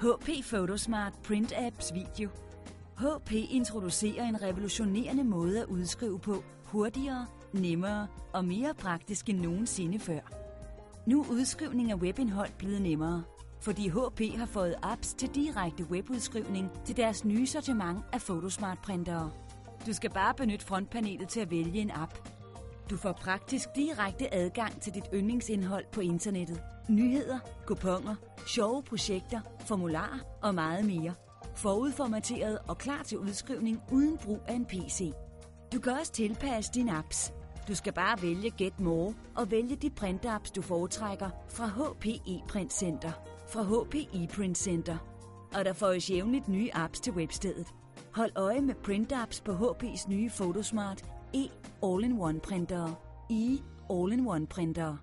HP Photosmart Print Apps Video. HP introducerer en revolutionerende måde at udskrive på, hurtigere, nemmere og mere praktisk end nogensinde før. Nu er udskrivning af webindhold blevet nemmere, fordi HP har fået apps til direkte webudskrivning til deres nye sortiment af Photosmart-printere. Du skal bare benytte frontpanelet til at vælge en app. Du får praktisk direkte adgang til dit yndlingsindhold på internettet. Nyheder, kuponer, sjove projekter, formularer og meget mere. Forudformateret og klar til udskrivning uden brug af en PC. Du kan også tilpasse dine apps. Du skal bare vælge Get More og vælge de printapps, du foretrækker fra HP ePrint Center. Fra HP ePrint Center. Og der får jævnligt nye apps til webstedet. Hold øje med printapps på HP's nye Photosmart E All-in-One printere. All-in-One printere.